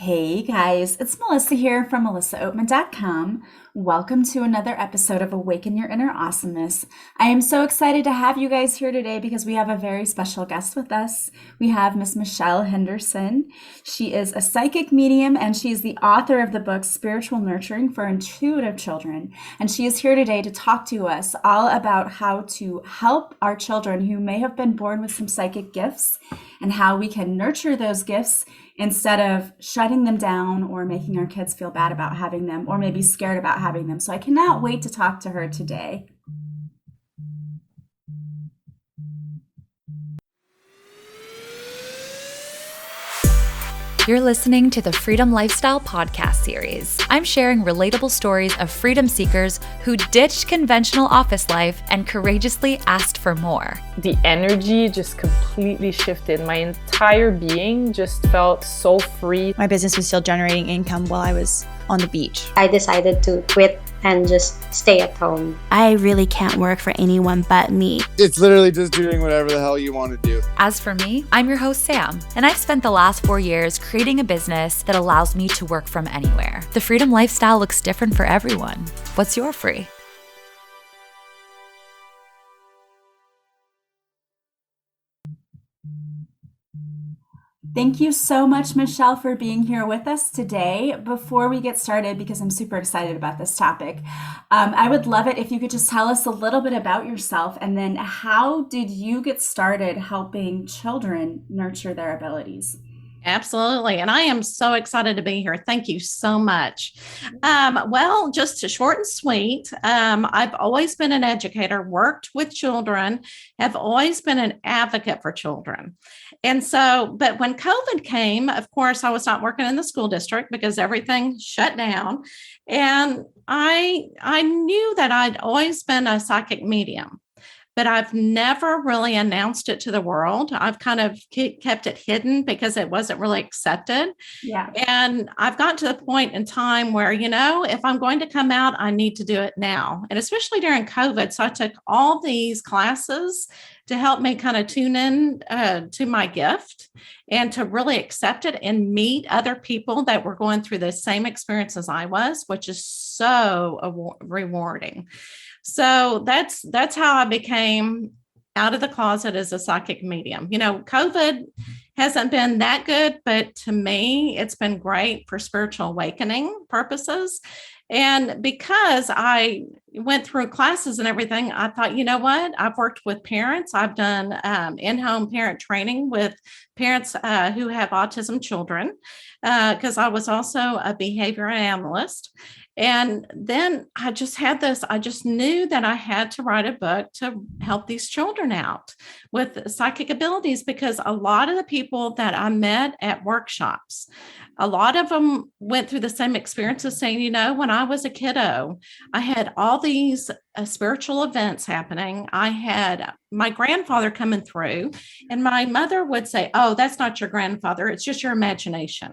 Hey guys, it's Melissa here from melissaoatman.com. Welcome to another episode of Awaken Your Inner Awesomeness. I am so excited to have you guys here today because we have a very special guest with us. We have Miss Michelle Henderson. She is a psychic medium and she is the author of the book Spiritual Nurturing for Intuitive Children. And she is here today to talk to us all about how to help our children who may have been born with some psychic gifts and how we can nurture those gifts instead of shutting them down or making our kids feel bad about having them or maybe scared about having them. So I cannot wait to talk to her today. You're listening to the Freedom Lifestyle podcast series. I'm sharing relatable stories of freedom seekers who ditched conventional office life and courageously asked for more. The energy just completely shifted. My entire being just felt so free. My business was still generating income while I was on the beach. I decided to quit and just stay at home. I really can't work for anyone but me. It's literally just doing whatever the hell you want to do. As for me, I'm your host, Sam, and I've spent the last 4 years creating a business that allows me to work from anywhere. The freedom lifestyle looks different for everyone. What's your free? Thank you so much, Michelle, for being here with us today. Before we get started, because I'm super excited about this topic, I would love it if you could just tell us a little bit about yourself and then how did you get started helping children nurture their abilities? Absolutely. And I am so excited to be here. Thank you so much. Well, just to short and sweet, I've always been an educator, worked with children, have always been an advocate for children. And so, but when COVID came, of course, I was not working in the school district because everything shut down. And I knew that I'd always been a psychic medium, but I've never really announced it to the world. I've kind of kept it hidden because it wasn't really accepted. Yeah. And I've gotten to the point in time where, if I'm going to come out, I need to do it now. And especially during COVID. So I took all these classes to help me kind of tune in to my gift and to really accept it and meet other people that were going through the same experience as I was, which is so rewarding. So that's how I became out of the closet as a psychic medium. COVID hasn't been that good, but to me, it's been great for spiritual awakening purposes. And because I went through classes and everything, I thought, you know what? I've worked with parents. I've done in-home parent training with parents who have autism children, because I was also a behavior analyst. And then I just knew that I had to write a book to help these children out with psychic abilities, because a lot of the people that I met at workshops, a lot of them went through the same experiences saying, when I was a kiddo, I had all these spiritual events happening. I had my grandfather coming through and my mother would say, oh, that's not your grandfather. It's just your imagination.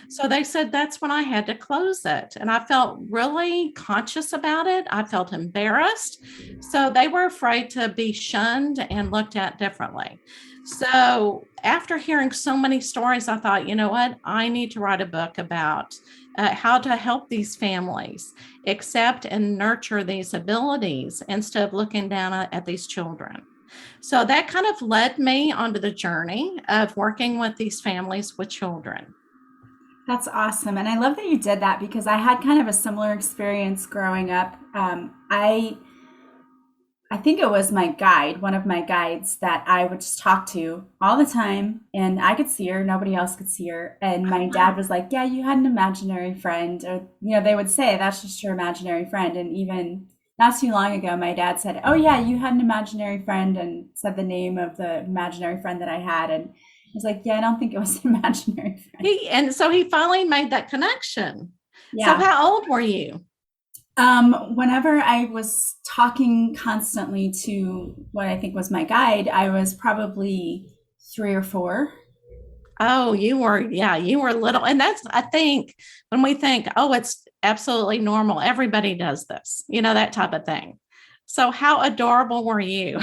So they said that's when I had to close it. And I felt really conscious about it. I felt embarrassed. So they were afraid to be shunned and looked at differently. So after hearing so many stories, I thought, you know what? I need to write a book about how to help these families accept and nurture these abilities instead of looking down at these children. So that kind of led me onto the journey of working with these families with children. That's awesome. And I love that you did that because I had kind of a similar experience growing up. I think it was my guide, one of my guides that I would just talk to all the time, and I could see her, nobody else could see her. And my dad was like, yeah, you had an imaginary friend, or, they would say that's just your imaginary friend. And even not too long ago, my dad said, oh yeah, you had an imaginary friend, and said the name of the imaginary friend that I had. And I was like, yeah, I don't think it was an imaginary friend. And so he finally made that connection. Yeah. So how old were you? Whenever I was talking constantly to what I think was my guide, I was probably 3 or 4. Oh, you were little. And that's, I think, when we think, oh, it's absolutely normal, everybody does this, that type of thing. So how adorable were you?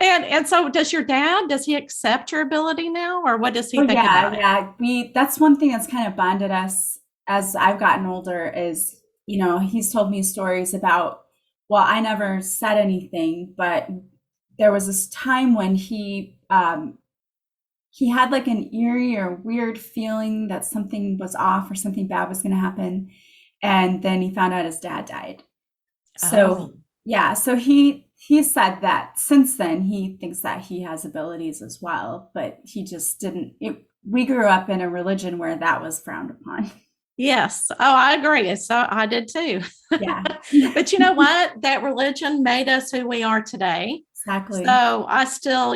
And so does your dad, does he accept your ability now, or what does he Oh think yeah, about it? yeah. That's one thing that's kind of bonded us as I've gotten older is, he's told me stories about, well, I never said anything, but there was this time when he had like an eerie or weird feeling that something was off or something bad was going to happen. And then he found out his dad died. So Oh, yeah, so he said that since then he thinks that he has abilities as well, but he just didn't. We grew up in a religion where that was frowned upon. yes. Oh, I agree. So I did too. Yeah, But you know what? That religion made us who we are today. exactly. So I still,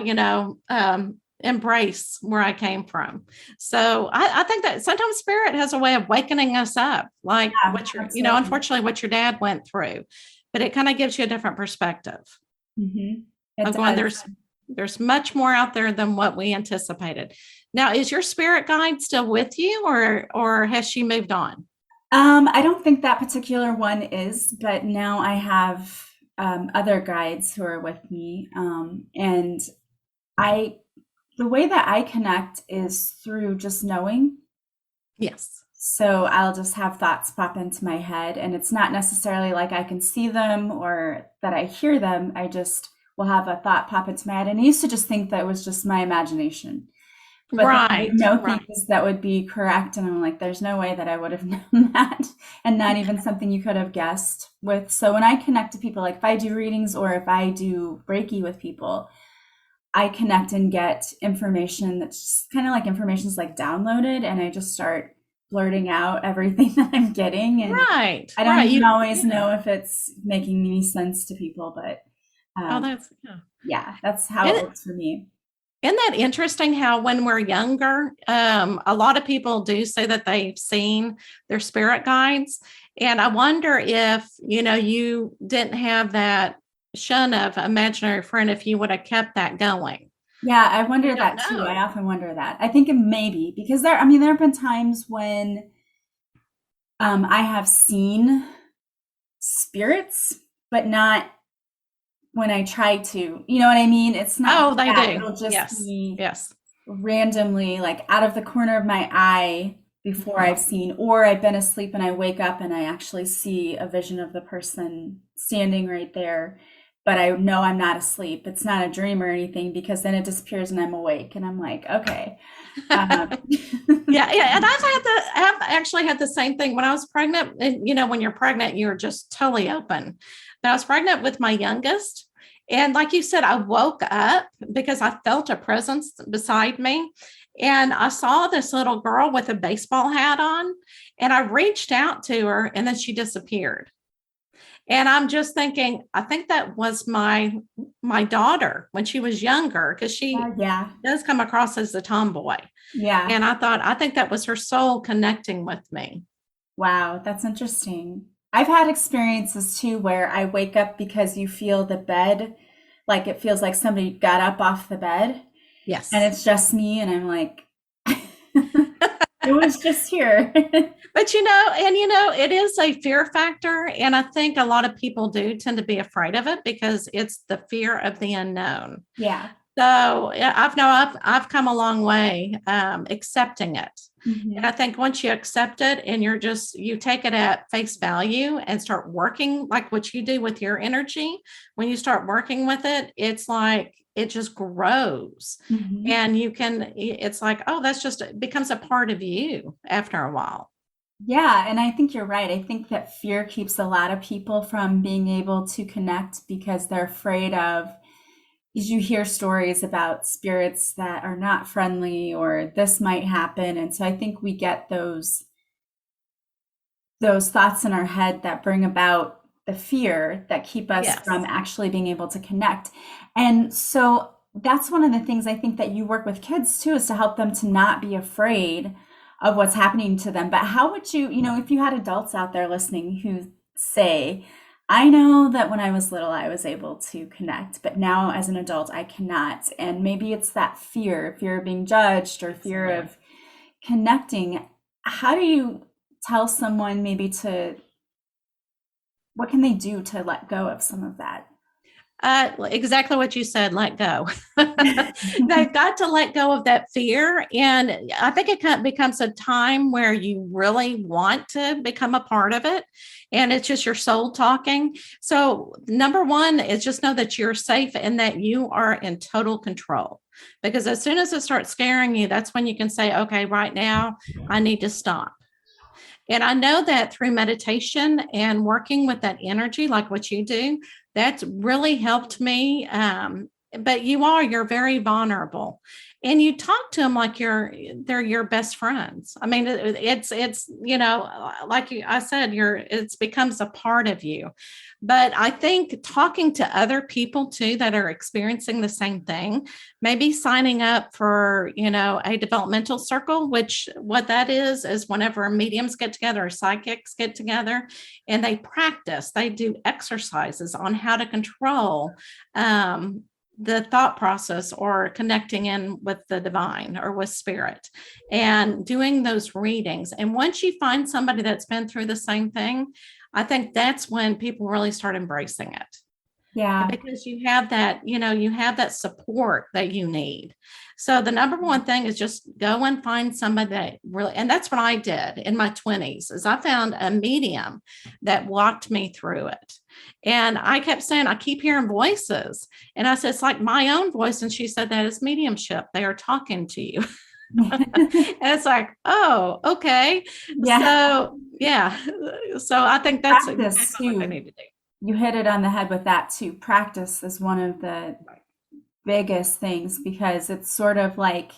embrace where I came from. So I think that sometimes spirit has a way of wakening us up, like Yeah, what absolutely. unfortunately what your dad went through, but it kind of gives you a different perspective Mm-hmm. It of going, does. there's much more out there than what we anticipated. Now, is your spirit guide still with you, or has she moved on? I don't think that particular one is, but now I have other guides who are with me, and I the way that I connect is through just knowing. Yes. So I'll just have thoughts pop into my head, and it's not necessarily like I can see them or that I hear them. I just will have a thought pop into my head. And I used to just think that it was just my imagination. But then I would Right. know Right. things that would be correct. And I'm like, there's no way that I would have known that. And not even something you could have guessed with. So when I connect to people, like if I do readings or if I do Reiki with people, I connect and get information that's just kind of like information's like downloaded, and I just start blurting out everything that I'm getting. And Right. I don't Right. even always know if it's making any sense to people, but Oh, um, that's yeah. yeah, that's how And it works for me. isn't that interesting how when we're younger, a lot of people do say that they've seen their spirit guides. And I wonder if, you didn't have that shun of imaginary friend, if you would have kept that going. Yeah, I wonder You don't that too. I know. often wonder that. I think it may be because there have been times when I have seen spirits, but not when I try to. You know what I mean? It's not Oh, they that. do. It'll just Yes. be Yes. randomly, like out of the corner of my eye before I've seen, or I've been asleep and I wake up and I actually see a vision of the person standing right there. But I know I'm not asleep. It's not a dream or anything because then it disappears and I'm awake and I'm like, okay. Yeah, yeah, and I've actually had the same thing when I was pregnant. And when you're pregnant, you're just totally open. But I was pregnant with my youngest, and like you said, I woke up because I felt a presence beside me, and I saw this little girl with a baseball hat on, and I reached out to her, and then she disappeared. And I'm just thinking, I think that was my daughter when she was younger, because she Yeah, does come across as a tomboy. yeah. And I think that was her soul connecting with me. Wow, that's interesting. I've had experiences too where I wake up because you feel the bed, like it feels like somebody got up off the bed Yes. and it's just me and I'm like, it was just here. But it is a fear factor. And I think a lot of people do tend to be afraid of it because it's the fear of the unknown. Yeah. So I've come a long way accepting it. Mhm. And I think once you accept it and you take it at face value and start working like what you do with your energy, when you start working with it, it's like it just grows. Mhm. And it's like, oh, it becomes a part of you after a while. Yeah, and I think you're right. I think that fear keeps a lot of people from being able to connect because they're afraid of, as you hear stories about spirits that are not friendly or this might happen. And so I think we get those thoughts in our head that bring about the fear that keep us Yes. from actually being able to connect. And so that's one of the things I think that you work with kids too, is to help them to not be afraid of what's happening to them. But how would you, if you had adults out there listening who say, I know that when I was little, I was able to connect, but now as an adult, I cannot. And maybe it's that fear of being judged or fear of connecting. How do you tell someone what can they do to let go of some of that? Exactly what you said, let go. They've got to let go of that fear. And I think it becomes a time where you really want to become a part of it. And it's just your soul talking. So number one is just know that you're safe and that you are in total control. Because as soon as it starts scaring you, that's when you can say, okay, right now I need to stop. And I know that through meditation and working with that energy, like what you do, that's really helped me. But you're very vulnerable, and you talk to them like they're your best friends. I mean, it's like I said, it becomes a part of you. But I think talking to other people too that are experiencing the same thing, maybe signing up for, a developmental circle, which what that is whenever mediums get together or psychics get together and they do exercises on how to control the thought process or connecting in with the divine or with spirit and doing those readings. And once you find somebody that's been through the same thing, I think that's when people really start embracing it. Yeah. Because you have that, you have that support that you need. So the number one thing is just go and find somebody that really, and that's what I did in my 20s, is I found a medium that walked me through it. And I kept saying, I keep hearing voices. And I said, it's like my own voice. And she said, that is mediumship. They are talking to you. And it's like, oh, okay. Yeah. So, yeah. So I think that's exactly what I need to do. You hit it on the head with that too. Practice is one of the biggest things, because it's sort of like,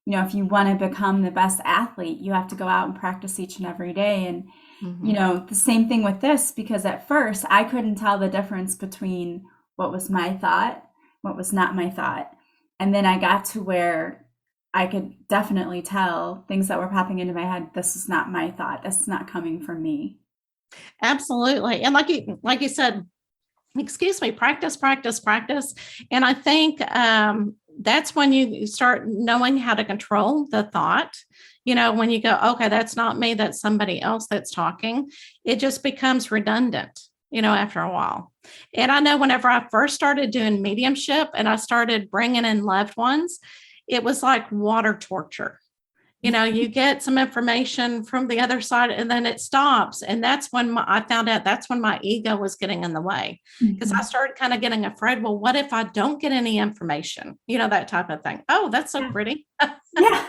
if you want to become the best athlete, you have to go out and practice each and every day. And, the same thing with this, because at first I couldn't tell the difference between what was my thought, what was not my thought. And then I got to where I could definitely tell things that were popping into my head. This is not my thought. This is not coming from me. Absolutely. And like you said, practice. And I think that's when you start knowing how to control the thought. When you go, okay, that's not me, that's somebody else that's talking, it just becomes redundant, after a while. And I know whenever I first started doing mediumship and I started bringing in loved ones, it was like water torture. You get some information from the other side and then it stops. And that's when I found out that's when my ego was getting in the way, because I started kind of getting afraid. Well, what if I don't get any information? That type of thing. Oh, that's so pretty. Yeah.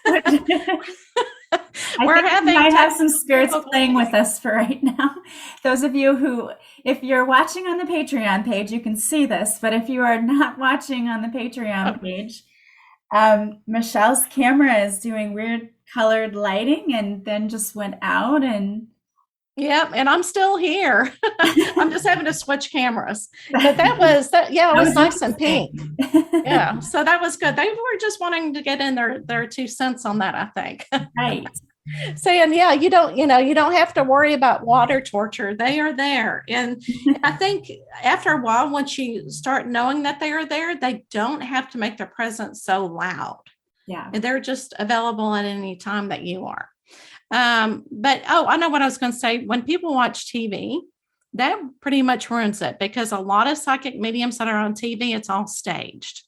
We might have some spirits playing with us for right now. Those of you who, if you're watching on the Patreon page, you can see this. But if you are not watching on the Patreon page, Michelle's camera is doing weird colored lighting and then just went out. And yep, and I'm still here. I'm just having to switch cameras. But it was nice and pink. Yeah, so that was good. They were just wanting to get in their 2 cents on that, I think. Right. Saying, yeah, you don't have to worry about water torture. They are there. And I think after a while, once you start knowing that they are there, they don't have to make their presence so loud. Yeah. And they're just available at any time that you are. But I know what I was going to say. When people watch TV, that pretty much ruins it, because a lot of psychic mediums that are on TV, it's all staged.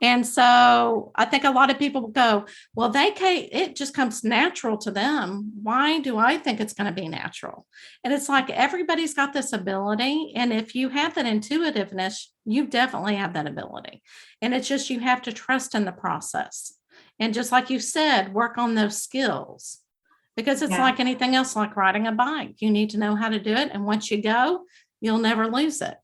And so I think a lot of people go, well, it just comes natural to them. Why do I think it's going to be natural? And it's like, everybody's got this ability. And if you have that intuitiveness, you definitely have that ability. And it's just, you have to trust in the process. And just like you said, work on those skills, because it's like anything else, like riding a bike. You need to know how to do it. And once you go, you'll never lose it.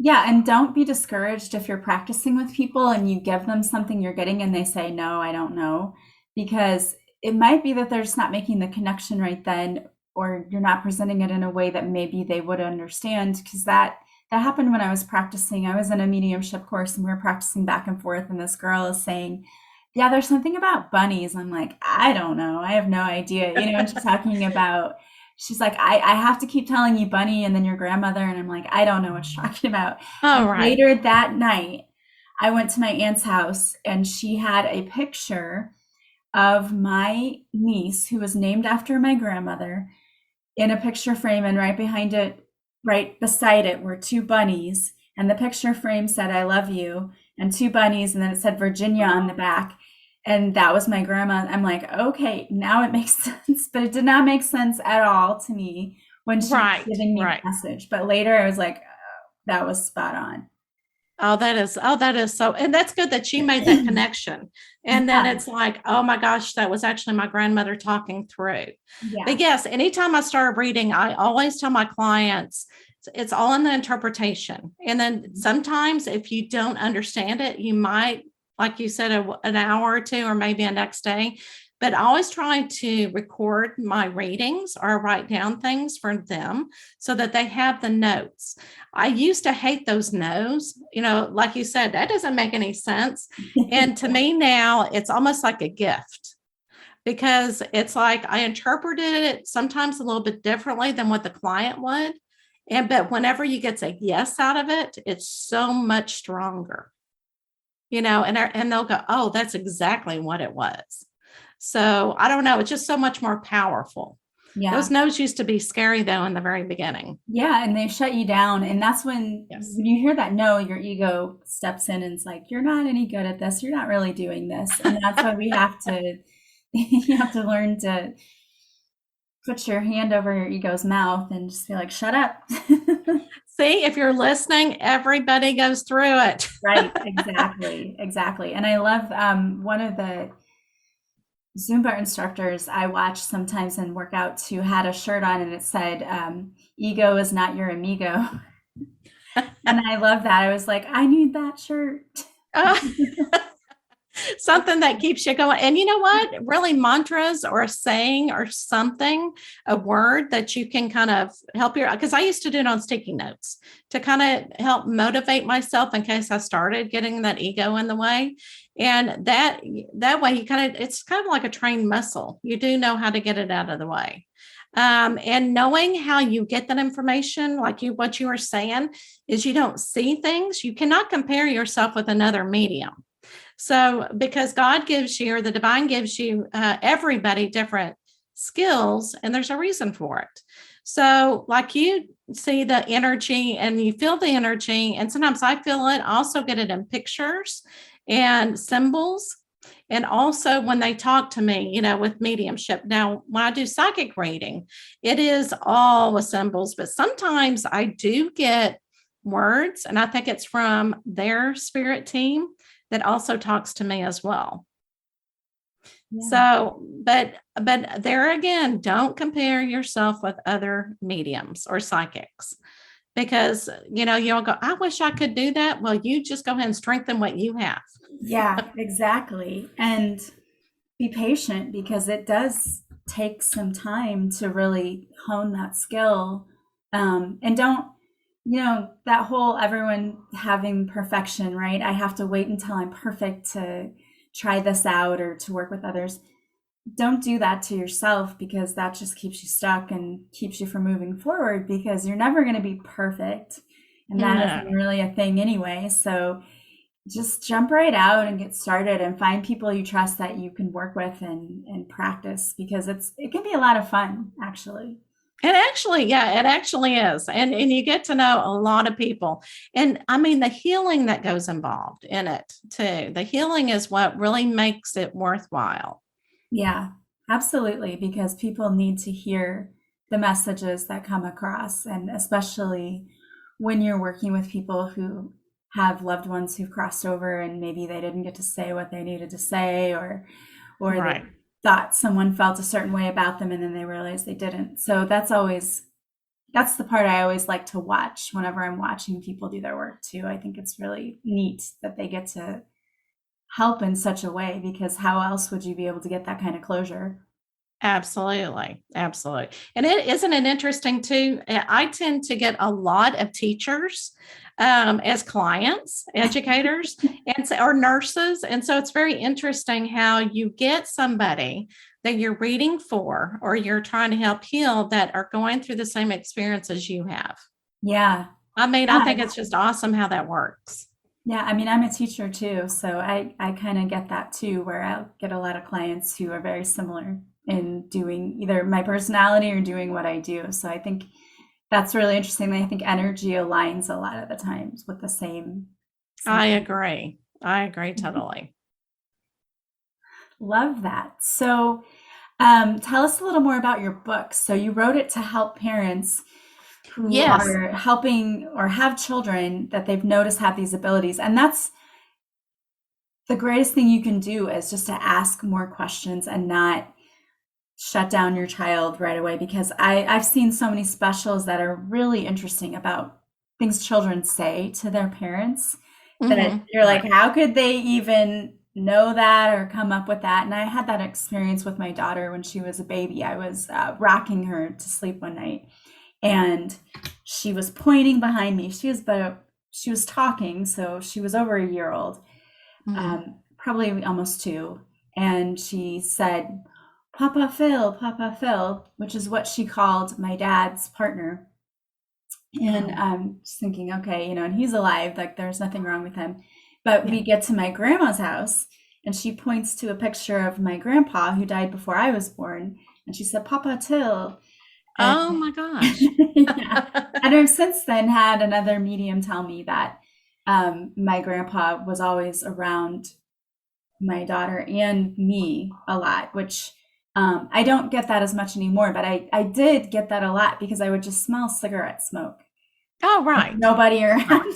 Yeah. And don't be discouraged if you're practicing with people and you give them something you're getting and they say, no, I don't know, because it might be that they're just not making the connection right then, or you're not presenting it in a way that maybe they would understand. Because that happened when I was practicing. I was in a mediumship course and we were practicing back and forth. And this girl is saying, yeah, there's something about bunnies. I'm like, I don't know. I have no idea. And she's talking about, she's like, I have to keep telling you bunny and then your grandmother. And I'm like, I don't know what you're talking about. Oh, right. Later that night, I went to my aunt's house and she had a picture of my niece, who was named after my grandmother, in a picture frame. And right behind it, right beside it, were 2 bunnies. and the picture frame said, "I love you," and two bunnies, and then it said Virginia on the back. And that was my grandma. I'm like, okay, now it makes sense, but it did not make sense at all to me when she was giving me the message. But later I was like, oh, that was spot on. That is so, and that's good that she made that connection. And then it's like, oh my gosh, that was actually my grandmother talking through. Yeah. But yes, anytime I start reading, I always tell my clients, it's all in the interpretation. And then sometimes if you don't understand it, you might, like you said, an hour or two, or maybe a next day. But I always try to record my readings or write down things for them so that they have the notes. I used to hate those no's, like you said, that doesn't make any sense. And to me now, it's almost like a gift, because it's like I interpreted it sometimes a little bit differently than what the client would. But whenever you get a yes out of it, it's so much stronger, and they'll go, oh, that's exactly what it was. So I don't know. It's just so much more powerful. Yeah. Those no's used to be scary, though, in the very beginning. Yeah. And they shut you down. And that's when you hear that no, your ego steps in and it's like, you're not any good at this. You're not really doing this. And that's why we have to, you have to learn to put your hand over your ego's mouth and just be like, shut up. See, if you're listening, everybody goes through it. Right. Exactly. And I love one of the Zumba instructors I watch sometimes in workouts who had a shirt on and it said, ego is not your amigo. And I love that. I was like, I need that shirt. Something that keeps you going. And you know what? Really, mantras or a saying or something, a word that you can kind of help because I used to do it on sticky notes to kind of help motivate myself in case I started getting that ego in the way. And that way it's kind of like a trained muscle. You do know how to get it out of the way. And knowing how you get that information, like what you were saying, is you don't see things. You cannot compare yourself with another medium. So because God gives you, or the divine gives you, everybody different skills, and there's a reason for it. So like you see the energy and you feel the energy, and sometimes I feel it, I also get it in pictures and symbols. And also when they talk to me, with mediumship. Now, when I do psychic reading, it is all with symbols, but sometimes I do get words, and I think it's from their spirit team that also talks to me as well. Yeah. So, but there again, don't compare yourself with other mediums or psychics, because, you'll go, I wish I could do that. Well, you just go ahead and strengthen what you have. Yeah, exactly. And be patient, because it does take some time to really hone that skill. And don't, that whole everyone having perfection, right? I have to wait until I'm perfect to try this out or to work with others. Don't do that to yourself, because that just keeps you stuck and keeps you from moving forward, because you're never going to be perfect. And that isn't really a thing anyway. So just jump right out and get started and find people you trust that you can work with and practice, because it can be a lot of fun, actually. It actually is. And you get to know a lot of people. And I mean, the healing that goes involved in it too. The healing is what really makes it worthwhile. Yeah, absolutely. Because people need to hear the messages that come across. And especially when you're working with people who have loved ones who've crossed over and maybe they didn't get to say what they needed to say, or right. They thought someone felt a certain way about them and then they realized they didn't. So that's the part I always like to watch whenever I'm watching people do their work too. I think it's really neat that they get to help in such a way, because how else would you be able to get that kind of closure? Absolutely. And isn't it interesting too? I tend to get a lot of teachers as clients, educators, or nurses. And so it's very interesting how you get somebody that you're reading for, or you're trying to help heal, that are going through the same experience as you have. Yeah. I mean, I think it's just awesome how that works. Yeah, I mean, I'm a teacher too, so I kind of get that too, where I'll get a lot of clients who are very similar in doing either my personality or doing what I do. So I think That's really interesting. I think energy aligns a lot of the times with the same. I agree. Totally. Love that. So tell us a little more about your book. So you wrote it to help parents who Yes. are helping or have children that they've noticed have these abilities. And that's the greatest thing you can do, is just to ask more questions and not shut down your child right away. Because I've seen so many specials that are really interesting about things children say to their parents that you're like, how could they even know that or come up with that? And I had that experience with my daughter when she was a baby. I was rocking her to sleep one night, and she was pointing behind me. She was talking, so she was over a year old, probably almost 2. And she said, Papa Phil, which is what she called my dad's partner. And I'm just thinking, okay, and he's alive, like there's nothing wrong with him. But we get to my grandma's house, and she points to a picture of my grandpa who died before I was born. And she said, Papa Till. And, Oh my gosh. And I've since then had another medium tell me that my grandpa was always around my daughter and me a lot, which I don't get that as much anymore, but I did get that a lot because I would just smell cigarette smoke. Oh, right. With nobody around.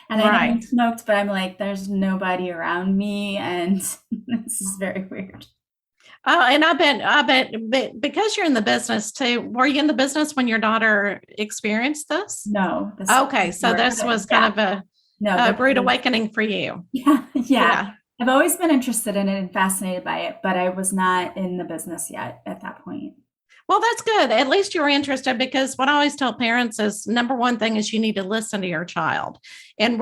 And I Right. never smoked, but I'm like, there's nobody around me, and this is very weird. Oh, and I bet because you're in the business too. Were you in the business when your daughter experienced this? No. Okay, so this was kind of a rude awakening for you. Yeah. I've always been interested in it and fascinated by it, but I was not in the business yet at that point. Well, that's good. At least you're interested, because what I always tell parents is number one thing is you need to listen to your child and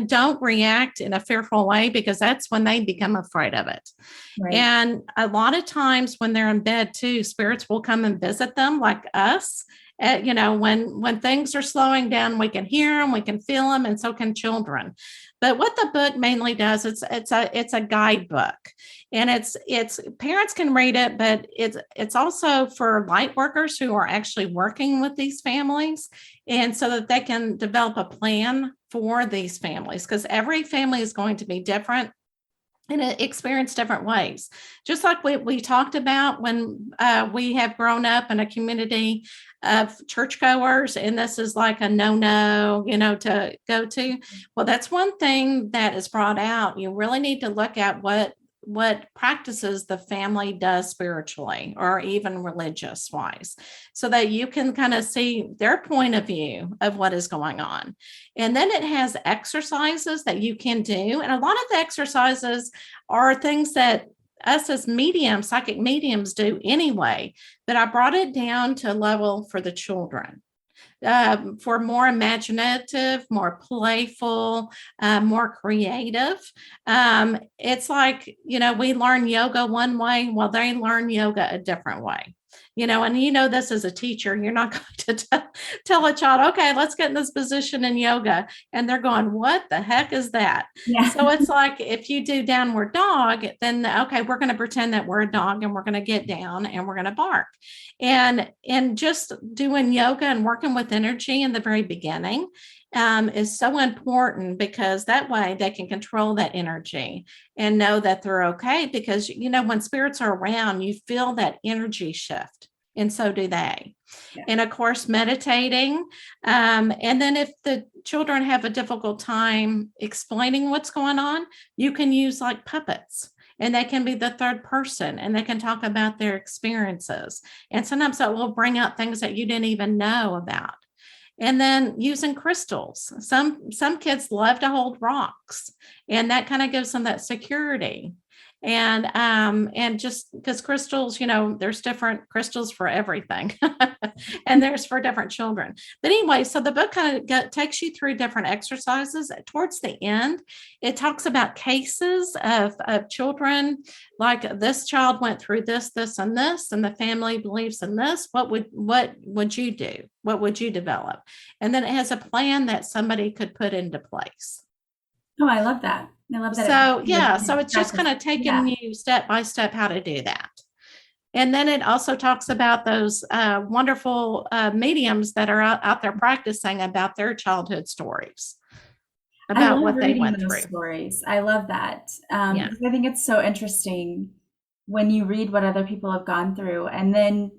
don't react in a fearful way, because that's when they become afraid of it. Right. And a lot of times when they're in bed too, spirits will come and visit them like us. When things are slowing down, we can hear them, we can feel them, and so can children. But what the book mainly does, it's a guidebook, and it's parents can read it, but it's also for light workers who are actually working with these families, and so that they can develop a plan for these families, because every family is going to be different and experience different ways. Just like we talked about when we have grown up in a community of churchgoers, and this is like a no, to go to. Well, that's one thing that is brought out. You really need to look at what practices the family does spiritually or even religious wise, so that you can kind of see their point of view of what is going on. And then it has exercises that you can do. And a lot of the exercises are things that us as mediums, psychic mediums, do anyway, but I brought it down to a level for the children. For more imaginative, more playful, more creative. It's like, we learn yoga one way while they learn yoga a different way. And this as a teacher, you're not going to tell a child, okay, let's get in this position in yoga. And they're going, what the heck is that? Yeah. So it's like, if you do downward dog, then, okay, we're going to pretend that we're a dog and we're going to get down and we're going to bark. And just doing yoga and working with energy in the very beginning is so important, because that way they can control that energy and know that they're okay. Because, when spirits are around, you feel that energy shift, and so do they. Yeah. And of course, meditating. And then if the children have a difficult time explaining what's going on, you can use like puppets. And they can be the third person, and they can talk about their experiences. And sometimes that will bring out things that you didn't even know about. And then using crystals. Some kids love to hold rocks, and that kind of gives them that security. And just because crystals, there's different crystals for everything, and there's for different children. But anyway, so the book kind of takes you through different exercises. Towards the end, it talks about cases of children, like this child went through this, and this, and the family believes in this. What would you do? What would you develop? And then it has a plan that somebody could put into place. Oh, I love that. I love that. So, so it's just kind of taking you step by step how to do that. And then it also talks about those wonderful mediums that are out there practicing about their childhood stories, I about love what they reading went those through. stories. I love that. Yeah. Because I think it's so interesting when you read what other people have gone through. And then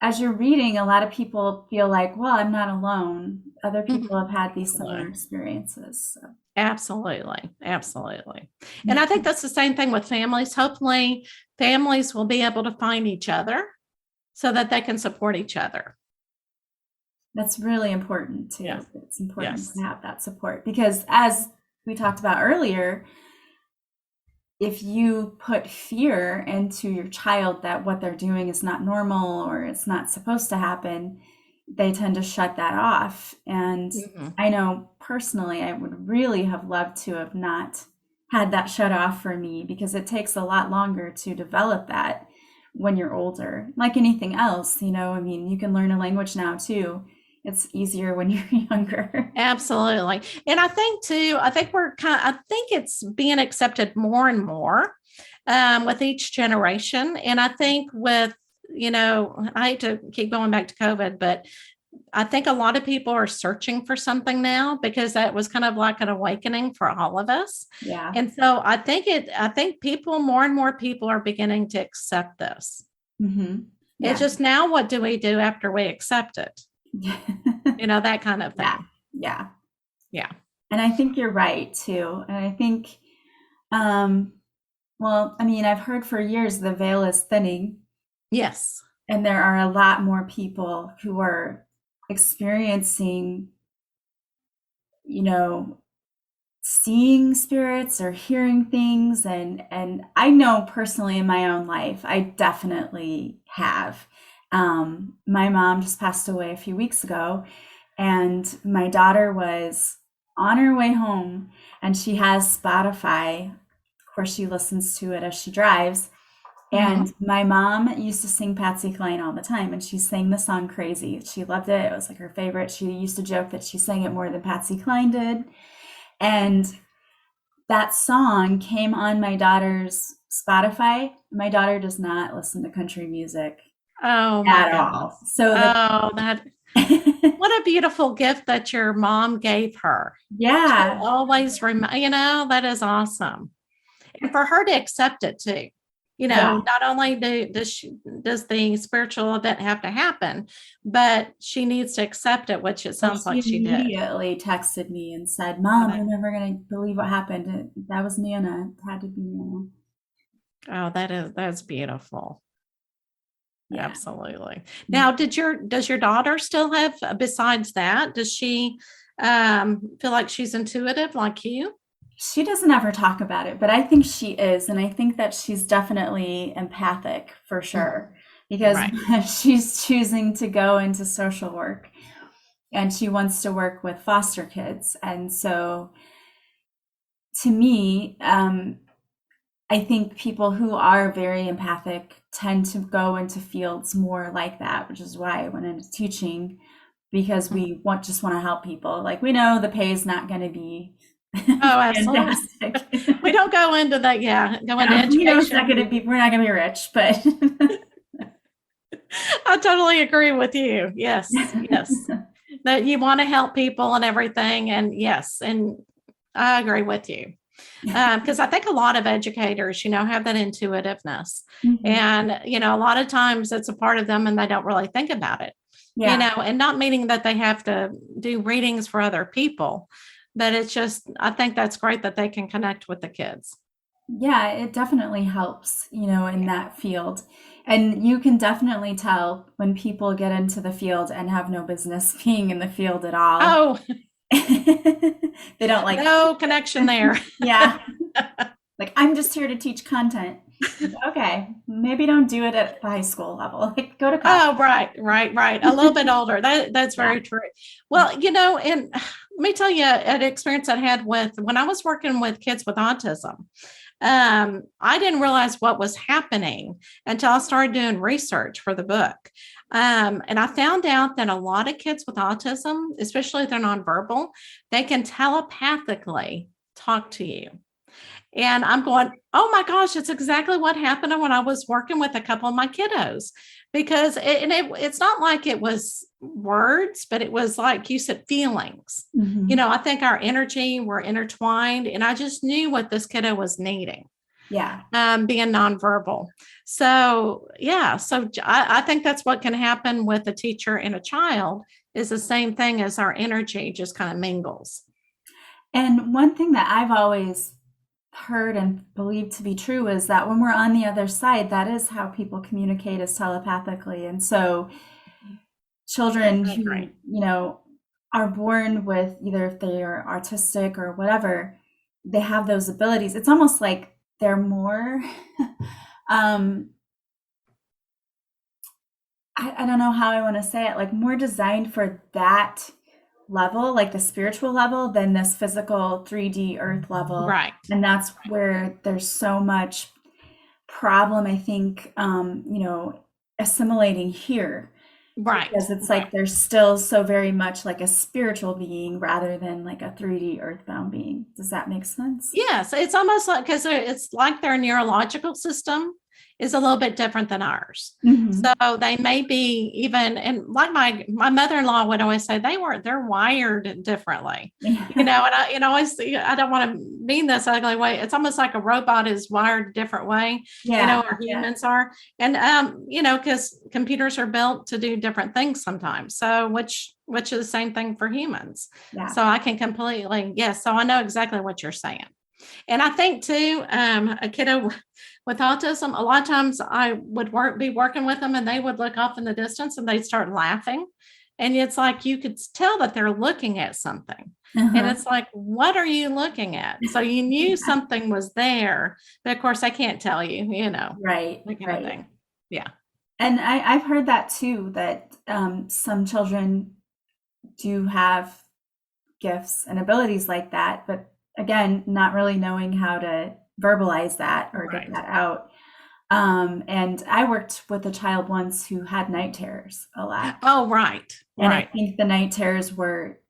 as you're reading, a lot of people feel like, well, I'm not alone. Other people have had these similar experiences. So. Absolutely. Absolutely. And I think that's the same thing with families. Hopefully, families will be able to find each other so that they can support each other. That's really important too. Yeah. It's important Yes. to have that support because as we talked about earlier, if you put fear into your child that what they're doing is not normal or it's not supposed to happen, they tend to shut that off. And I know personally, I would really have loved to have not had that shut off for me because it takes a lot longer to develop that when you're older. Like anything else, I mean, you can learn a language now too. It's easier when you're younger. Absolutely. And I think too, I think it's being accepted more and more with each generation. And I think with, I hate to keep going back to COVID, but I think a lot of people are searching for something now because that was kind of like an awakening for all of us. Yeah. And so I think more and more people are beginning to accept this. Mm-hmm. Yeah. It's just now, what do we do after we accept it? That kind of thing. Yeah. And I think you're right too. And I think, I've heard for years the veil is thinning. Yes. And there are a lot more people who are experiencing, seeing spirits or hearing things. And I know personally in my own life, I definitely have. My mom just passed away a few weeks ago, and my daughter was on her way home, and she has Spotify. Of course, she listens to it as she drives. And my mom used to sing Patsy Cline all the time, and she sang the song Crazy. She loved it. It was like her favorite. She used to joke that she sang it more than Patsy Cline did. And that song came on my daughter's Spotify. My daughter does not listen to country music at all. So what a beautiful gift that your mom gave her. Yeah. She'll always that is awesome. And for her to accept it too. Not only does the spiritual event have to happen, but she needs to accept it, which it sounds like she did. Immediately texted me and said, "Mom, you're never going to believe what happened. That was Nana. It had to be Nana." Oh, that's beautiful. Yeah. Absolutely. Yeah. Now, does your daughter still have, besides that, does she feel like she's intuitive like you? She doesn't ever talk about it, but I think she is. And I think that she's definitely empathic for sure, because she's choosing to go into social work and she wants to work with foster kids. And so to me, I think people who are very empathic tend to go into fields more like that, which is why I went into teaching, because we just want to help people. Like, we know the pay is not going to be absolutely. We don't go into that. Yeah. Go into education. It's not going to be, we're not going to be rich, but I totally agree with you. Yes. Yes. That you want to help people and everything. And yes. And I agree with you. Because I think a lot of educators, have that intuitiveness. And, a lot of times it's a part of them and they don't really think about it, and not meaning that they have to do readings for other people. But it's just, I think that's great that they can connect with the kids. Yeah, it definitely helps, in that field. And you can definitely tell when people get into the field and have no business being in the field at all. Oh, they don't like no connection there. Yeah. Like, I'm just here to teach content. Okay, maybe don't do it at the high school level. Like, go to college. Oh, right. A little bit older. That's very true. Well, and let me tell you an experience I had when I was working with kids with autism. I didn't realize what was happening until I started doing research for the book. And I found out that a lot of kids with autism, especially if they're nonverbal, they can telepathically talk to you. And I'm going, oh my gosh, it's exactly what happened when I was working with a couple of my kiddos, because it's not like it was words, but it was like you said, feelings. Mhm. I think our energy were intertwined, and I just knew what this kiddo was needing. Yeah. Being nonverbal. So I think that's what can happen with a teacher and a child, is the same thing as our energy just kind of mingles. And one thing that I've always heard and believed to be true is that when we're on the other side, that is how people communicate, is telepathically. And so children who, are born with, either if they are autistic or whatever, they have those abilities. It's almost like they're more, I don't know how I want to say it, like more designed for that level, like the spiritual level, than this physical 3D earth level. Right. And that's where there's so much problem, I think, assimilating here. Right. Because it's like they're still so very much like a spiritual being rather than like a 3D earthbound being. Does that make sense? Yes. It's almost like, because it's like their neurological system is a little bit different than ours. Mm-hmm. So they may be even, and like my mother-in-law would always say, they're wired differently, and I don't want to mean this ugly way. It's almost like a robot is wired a different way, or humans are. And, because computers are built to do different things sometimes. So, which is the same thing for humans. Yeah. So I can completely, yes. So I know exactly what you're saying. And I think too, a kiddo with autism, a lot of times I would be working with them, and they would look off in the distance and they'd start laughing. And it's like, you could tell that they're looking at something. Uh-huh. And it's like, what are you looking at? So you knew something was there, but of course I can't tell you, right. that kind of thing. Yeah. And I've heard that too, that some children do have gifts and abilities like that, but again, not really knowing how to verbalize that or get that out. And I worked with a child once who had night terrors a lot. Oh, right. And I think the night terrors were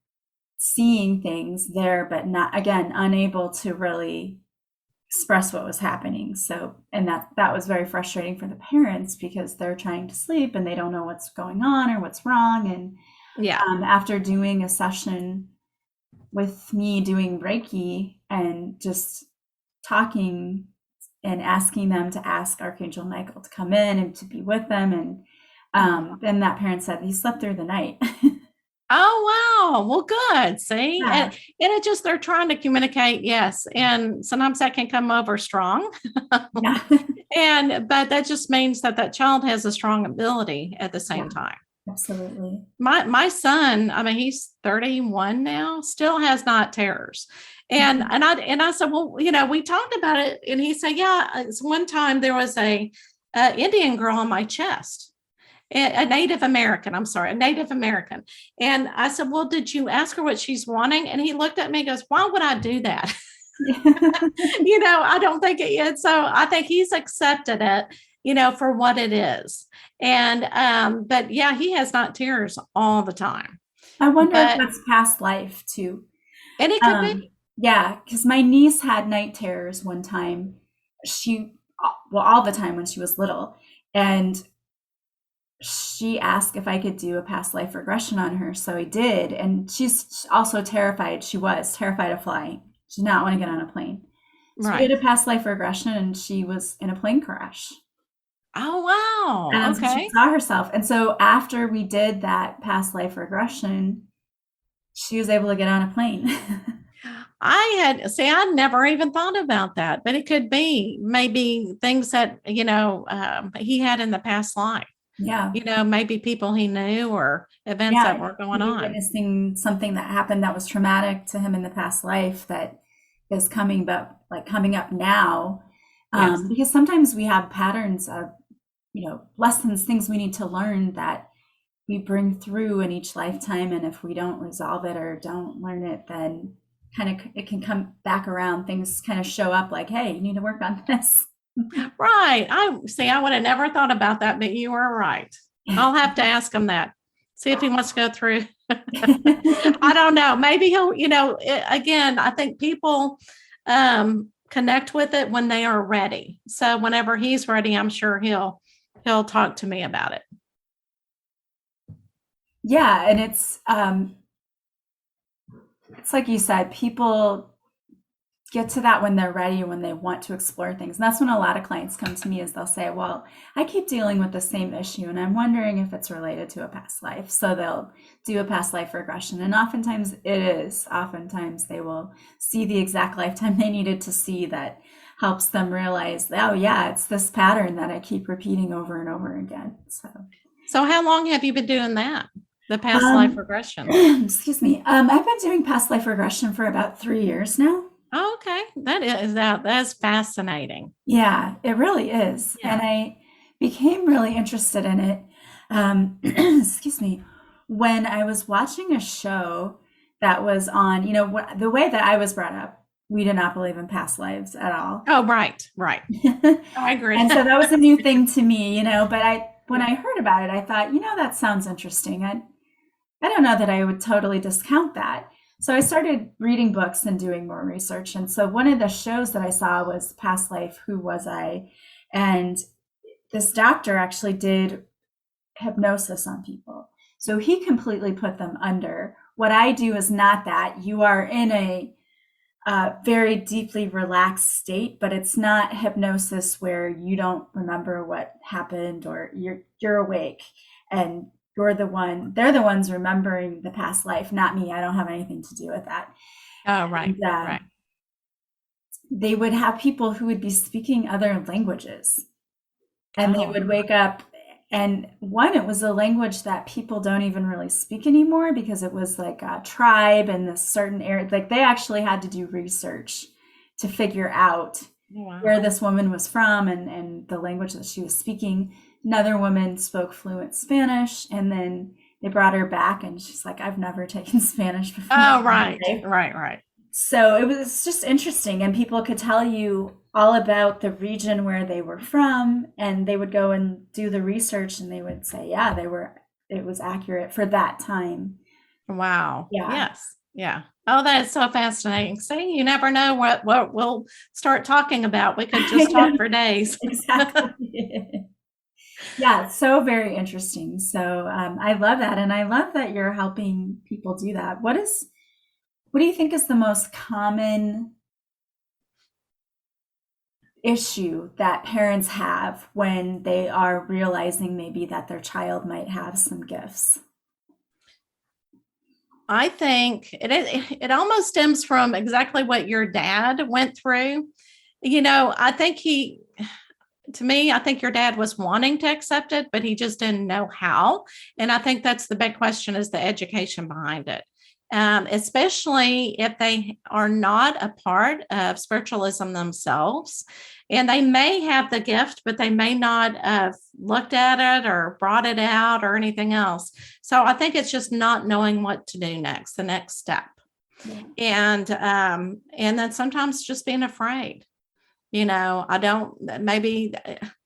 seeing things there, but not, again, unable to really express what was happening. So, and that was very frustrating for the parents, because they're trying to sleep and they don't know what's going on or what's wrong. And after doing a session with me doing Reiki and just talking and asking them to ask Archangel Michael to come in and to be with them. And then that parent said he slept through the night. Oh, wow. Well, good. See, Yeah. and it just, they're trying to communicate. Yes. And sometimes that can come over strong. Yeah. But that just means that child has a strong ability at the same time. Absolutely. My son, I mean, he's 31 now, still has night terrors. And I said, well, we talked about it, and he said, yeah, it's one time there was a Indian girl on my chest, a Native American. And I said, well, did you ask her what she's wanting? And he looked at me and goes, why would I do that? I don't think it is. So I think he's accepted it, for what it is. And, but yeah, he has night terrors all the time. I wonder if that's past life too. And it could be. Yeah, because my niece had night terrors one time. All the time when she was little. And she asked if I could do a past life regression on her. So I did. And she's also terrified. She was terrified of flying. She did not want to get on a plane. So we did a past life regression, and she was in a plane crash. Oh, wow. And okay. she saw herself. And so after we did that past life regression, she was able to get on a plane. I never even thought about that, but it could be maybe things that, he had in the past life. Yeah. Maybe people he knew or events that were going on. Witnessing something that happened that was traumatic to him in the past life that is coming up now. Yes. Because sometimes we have patterns of, lessons, things we need to learn that we bring through in each lifetime. And if we don't resolve it or don't learn it, then it can come back around. Things kind of show up like, hey, you need to work on this. Right. I would have never thought about that, but you were right. I'll have to ask him that. See if he wants to go through. I don't know. Maybe he'll, again, I think people kind connect with it when they are ready. So whenever he's ready, I'm sure he'll talk to me about it. Yeah, and it's like you said, people get to that when they're ready, when they want to explore things. And that's when a lot of clients come to me, is they'll say, well, I keep dealing with the same issue and I'm wondering if it's related to a past life. So they'll do a past life regression. And oftentimes it is. Oftentimes they will see the exact lifetime they needed to see that helps them realize, oh yeah, it's this pattern that I keep repeating over and over again. So how long have you been doing that? The past life regression? Excuse me. I've been doing past life regression for about 3 years now. Oh, okay. That's fascinating. Yeah, it really is. Yeah. And I became really interested in it, excuse me, when I was watching a show that was on, the way that I was brought up, we did not believe in past lives at all. Oh, right. I agree. And so that was a new thing to me, but when I heard about it, I thought, that sounds interesting. I don't know that I would totally discount that. So I started reading books and doing more research. And so one of the shows that I saw was Past Life, Who Was I? And this doctor actually did hypnosis on people. So he completely put them under. What I do is not that. You are in a very deeply relaxed state, but it's not hypnosis where you don't remember what happened, or you're awake and they're the ones remembering the past life, not me. I don't have anything to do with that. Oh, right. And, right. They would have people who would be speaking other languages, and they would wake up. And it was a language that people don't even really speak anymore, because it was like a tribe in this certain area. Like they actually had to do research to figure out where this woman was from and the language that she was speaking. Another woman spoke fluent Spanish, and then they brought her back and she's like, I've never taken Spanish before. Oh, right. So it was just interesting, and people could tell you all about the region where they were from, and they would go and do the research and they would say, yeah, it was accurate for that time. Wow. Yeah. Yes. Yeah. Oh, that is so fascinating. See, you never know what we'll start talking about. We could just talk for days. Exactly. Yeah, it's so very interesting. So I love that. And I love that you're helping people do that. What do you think is the most common issue that parents have when they are realizing maybe that their child might have some gifts? I think it almost stems from exactly what your dad went through. I think I think your dad was wanting to accept it, but he just didn't know how. And I think that's the big question, is the education behind it. Especially if they are not a part of spiritualism themselves, and they may have the gift, but they may not have looked at it or brought it out or anything else. So I think it's just not knowing what to do next, the next step. Yeah. And then sometimes just being afraid. Maybe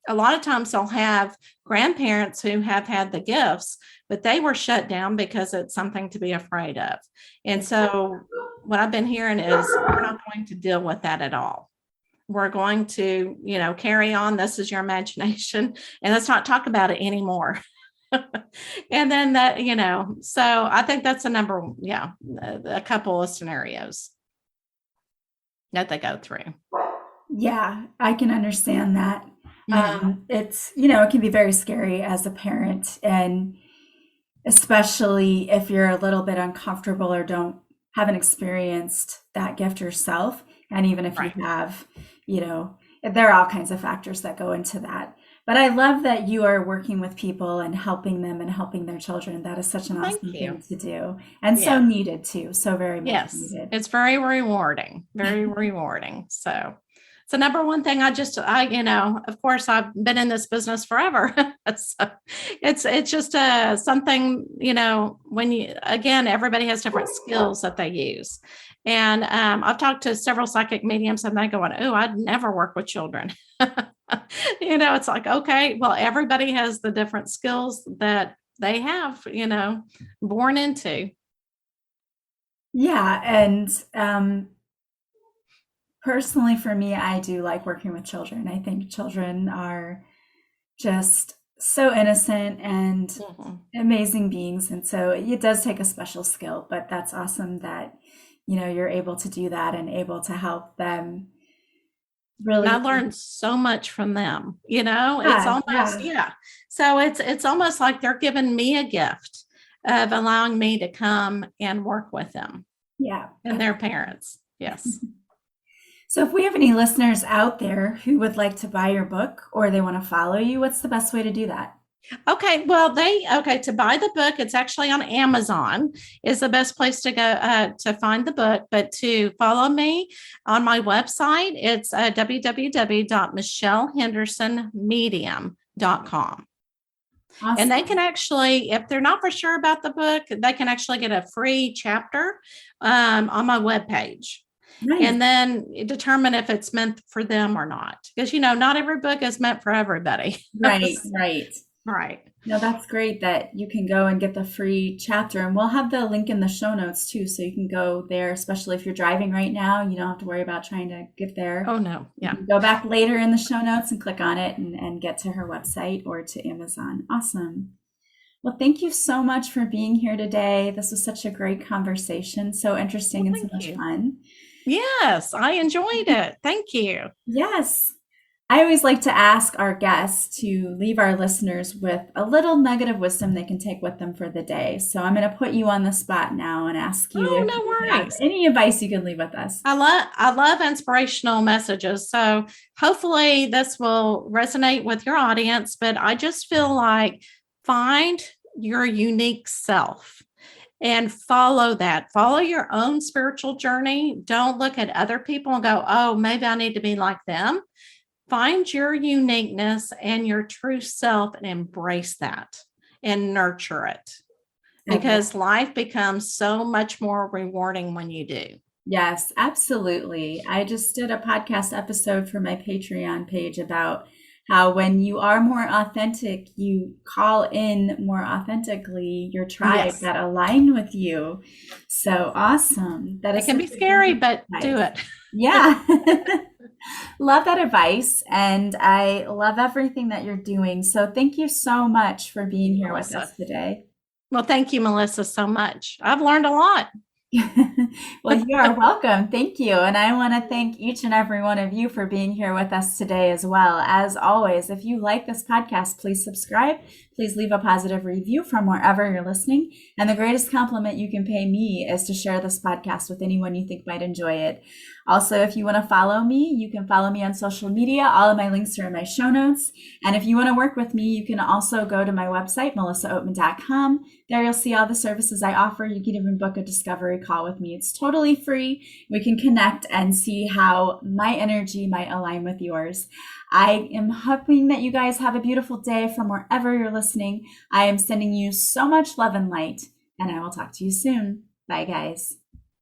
a lot of times they'll have grandparents who have had the gifts, but they were shut down because it's something to be afraid of. And so what I've been hearing is, we're not going to deal with that at all. We're going to, carry on. This is your imagination, and let's not talk about it anymore. And then that, so I think that's a couple of scenarios that they go through. Yeah, I can understand that. It's, it can be very scary as a parent, and especially if you're a little bit uncomfortable or haven't experienced that gift yourself. And even if you have, there are all kinds of factors that go into that. But I love that you are working with people and helping them and helping their children. That is such an awesome thing to do, and so needed too. So very much needed. It's very rewarding, very rewarding. So it's the number one thing. Of course, I've been in this business forever. So it's just something, when everybody has different skills that they use. And I've talked to several psychic mediums, and they go, oh, I'd never work with children. It's like, okay, well, everybody has the different skills that they have, born into. Yeah. And Personally, for me, I do like working with children. I think children are just so innocent and amazing beings. And so it does take a special skill, but that's awesome that, you're able to do that and able to help them really. And I learned so much from them, it's Yeah, almost, yeah. So it's almost like they're giving me a gift of allowing me to come and work with them Yeah. and their parents. Yes. So if we have any listeners out there who would like to buy your book or they want to follow you, what's the best way to do that? Okay, well, to buy the book, it's actually on Amazon is the best place to go to find the book. But to follow me on my website, it's www.michellehendersonmedium.com. Awesome. And they can actually, if they're not for sure about the book, they can actually get a free chapter on my webpage. Nice. And then determine if it's meant for them or not. Because, not every book is meant for everybody. Right. Right. No, that's great that you can go and get the free chapter. And we'll have the link in the show notes too. So you can go there, especially if you're driving right now. You don't have to worry about trying to get there. Oh, no. Yeah. You can go back later in the show notes and click on it and get to her website or to Amazon. Awesome. Well, thank you so much for being here today. This was such a great conversation. So interesting and so much fun. Yes, I enjoyed it. Thank you. Yes. I always like to ask our guests to leave our listeners with a little nugget of wisdom they can take with them for the day. So I'm going to put you on the spot now and ask you if no you have worries. any advice you can leave with us. I love inspirational messages. So hopefully this will resonate with your audience, but I just feel like find your unique self. And follow that. Follow your own spiritual journey. Don't look at other people and go, oh, maybe I need to be like them. Find your uniqueness and your true self and embrace that and nurture it. Because life becomes so much more rewarding when you do. Yes, absolutely. I just did a podcast episode for my Patreon page about how when you are more authentic, you call in more authentically your tribe that align with you. So awesome. It can be scary, but do it. Yeah. Love that advice. And I love everything that you're doing. So thank you so much for being here with us today. Well, thank you, Melissa, so much. I've learned a lot. Well, you are welcome. Thank you. And I want to thank each and every one of you for being here with us today as well. As always, if you like this podcast, please subscribe. Please leave a positive review from wherever you're listening. And the greatest compliment you can pay me is to share this podcast with anyone you think might enjoy it. Also, if you want to follow me, you can follow me on social media. All of my links are in my show notes. And if you want to work with me, you can also go to my website, melissaoatman.com. There you'll see all the services I offer. You can even book a discovery call with me. It's totally free. We can connect and see how my energy might align with yours. I am hoping that you guys have a beautiful day from wherever you're listening. I am sending you so much love and light, and I will talk to you soon. Bye, guys.